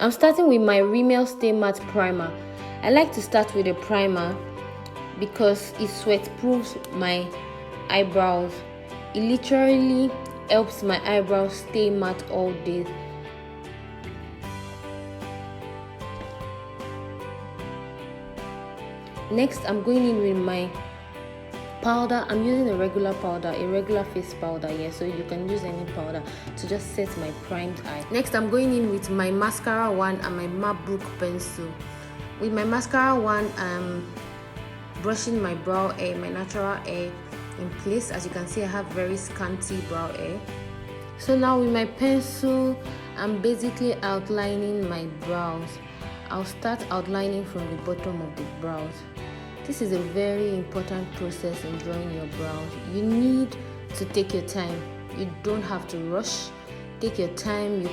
I'm starting with my Rimmel Stay Matte Primer. I like to start with a primer because it sweat proofs my eyebrows. It literally helps my eyebrows stay matte all day. Next, I'm going in with my powder. I'm using a regular powder, a regular face powder, yeah, so you can use any powder to just set my primed eye. Next, I'm going in with my mascara wand and my Mabrook pencil. With my mascara wand, I'm brushing my brow hair, my natural hair in place. As you can see, I have very scanty brow hair. So now with my pencil, I'm basically outlining my brows. I'll start outlining from the bottom of the brows. This is a very important process in drawing your brows. You need to take your time. You don't have to rush. Take your time. You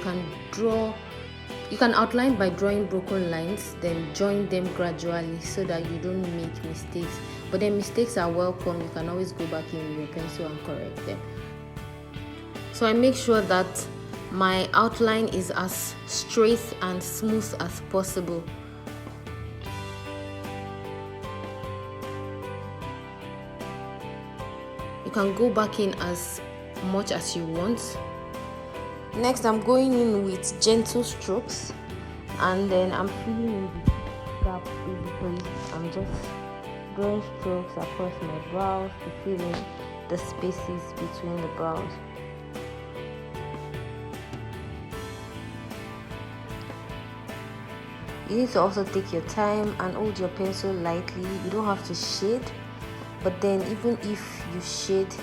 can outline by drawing broken lines, then join them gradually so that you don't make mistakes. But then mistakes are welcome. You can always go back in with your pencil and correct them. So I make sure that my outline is as straight and smooth as possible. You can go back in as much as you want. Next, I'm going in with gentle strokes, and then I'm filling in the gap basically. I'm just drawing strokes across my brows to fill in the spaces between the brows. You need to also take your time and hold your pencil lightly. You don't have to shade, but then even if you shade,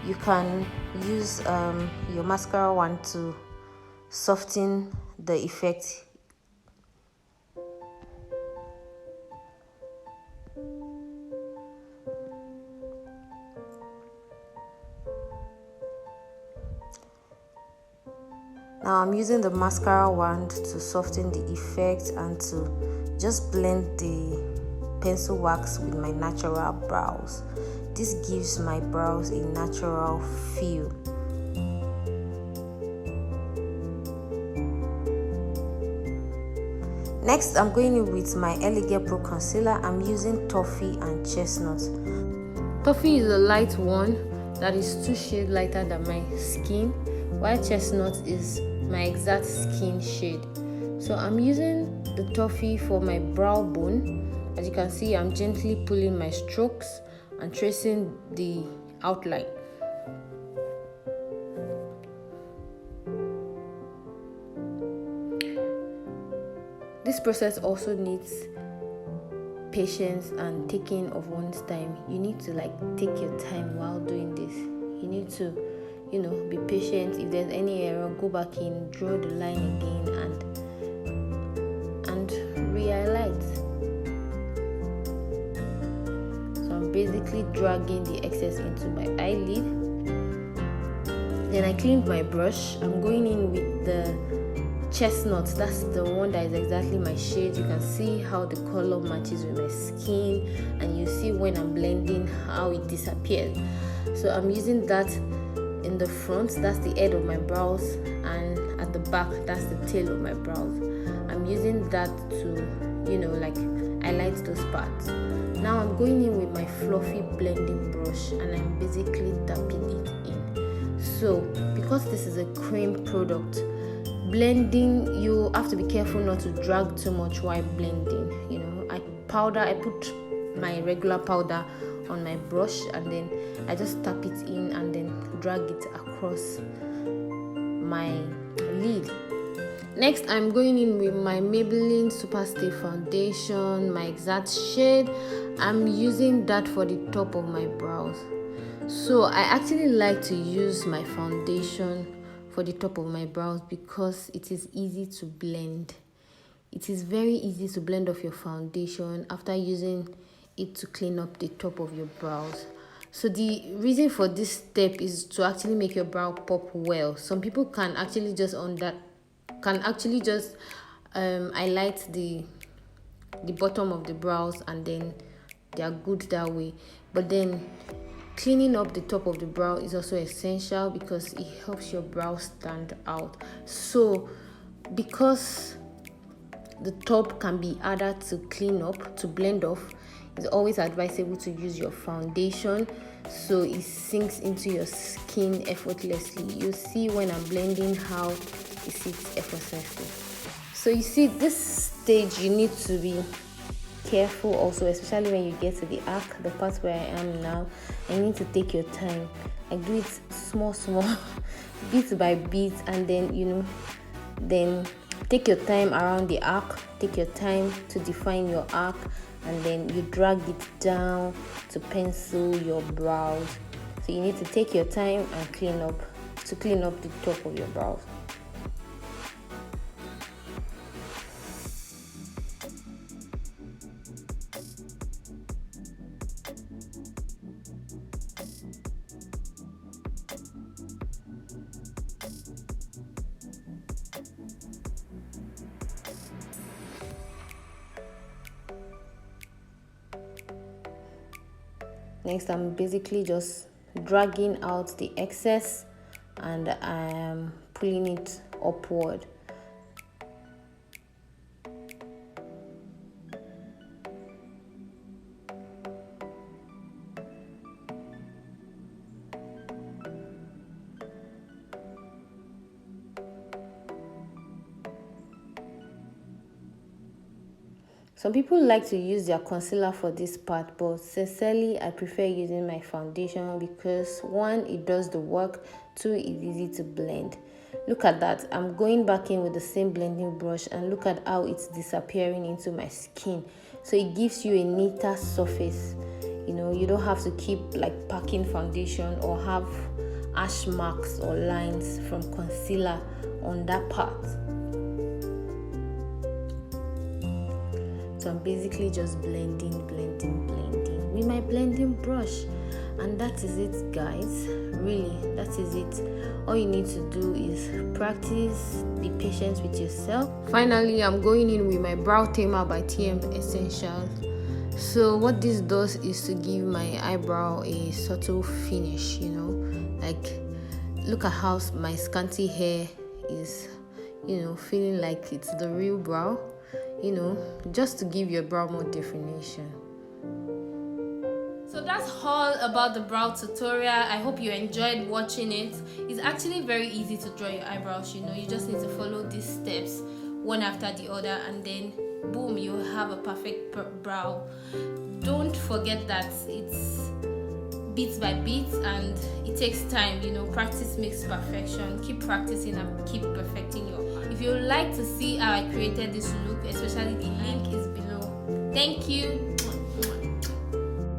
you can use your mascara wand to soften the effect. Now I'm using the mascara wand to soften the effect and to just blend the pencil wax with my natural brows. This gives my brows a natural feel. Next, I'm going in with my Lagirl Pro Concealer. I'm using Toffee and Chestnut. Toffee is a light one that is 2 shades lighter than my skin, while Chestnut is my exact skin shade. So I'm using the Toffee for my brow bone. As you can see, I'm gently pulling my strokes and tracing the outline. This process also needs patience and taking of one's time. You need to take your time while doing this. You need to, be patient. If there's any error, go back in, draw the line again, and re-highlight. So I'm basically dragging the excess into my eyelid. Then I cleaned my brush. I'm going in with the Chestnut. That's the one that is exactly my shade. You can see how the color matches with my skin, and you see when I'm blending how it disappears. So I'm using that in the front, that's the head of my brows, and at the back, that's the tail of my brows. I'm using that to highlight those parts. Now I'm going in with my fluffy blending brush, and I'm basically tapping it in. So because this is a cream product, blending, you have to be careful not to drag too much while blending. I put my regular powder on my brush, and then I just tap it in and then drag it across my lid. Next, I'm going in with my Maybelline Superstay foundation, my exact shade. I'm using that for the top of my brows. So I actually like to use my foundation for the top of my brows because it is easy to blend. It is very easy to blend off your foundation after using it to clean up the top of your brows. So the reason for this step is to actually make your brow pop well. Some people can actually just highlight the bottom of the brows, and then they are good that way. But then cleaning up the top of the brow is also essential because it helps your brow stand out. So because the top can be harder to clean up, to blend off, it's always advisable to use your foundation so it sinks into your skin effortlessly. You see when I'm blending how it sits effortlessly. So you see, this stage you need to be careful also, especially when you get to the arc, the part where I am now. I need to take your time. I do it small bit by bit, and then then take your time around the arc, take your time to define your arc, and then you drag it down to pencil your brows. So you need to take your time and clean up the top of your brows. Next, I'm basically just dragging out the excess and I am pulling it upward. Some people like to use their concealer for this part, but sincerely I prefer using my foundation because 1, it does the work, 2, it's easy to blend. Look at that, I'm going back in with the same blending brush and look at how it's disappearing into my skin. So it gives you a neater surface. You don't have to keep like packing foundation or have ash marks or lines from concealer on that part. So I'm basically just blending with my blending brush, and that is it, guys. Really, that is it. All you need to do is practice, be patient with yourself. Finally, I'm going in with my brow tamer by TM Essentials. So what this does is to give my eyebrow a subtle finish, like look at how my scanty hair is, feeling like it's the real brow. Just to give your brow more definition. So that's all about the brow tutorial. I hope you enjoyed watching it. It's actually very easy to draw your eyebrows. You just need to follow these steps one after the other, and then boom, you have a perfect brow. Don't forget that it's bit by bit and it takes time. Practice makes perfection. Keep practicing and keep perfecting your art. If you would like to see how I created this look, especially, the link is below. Thank you.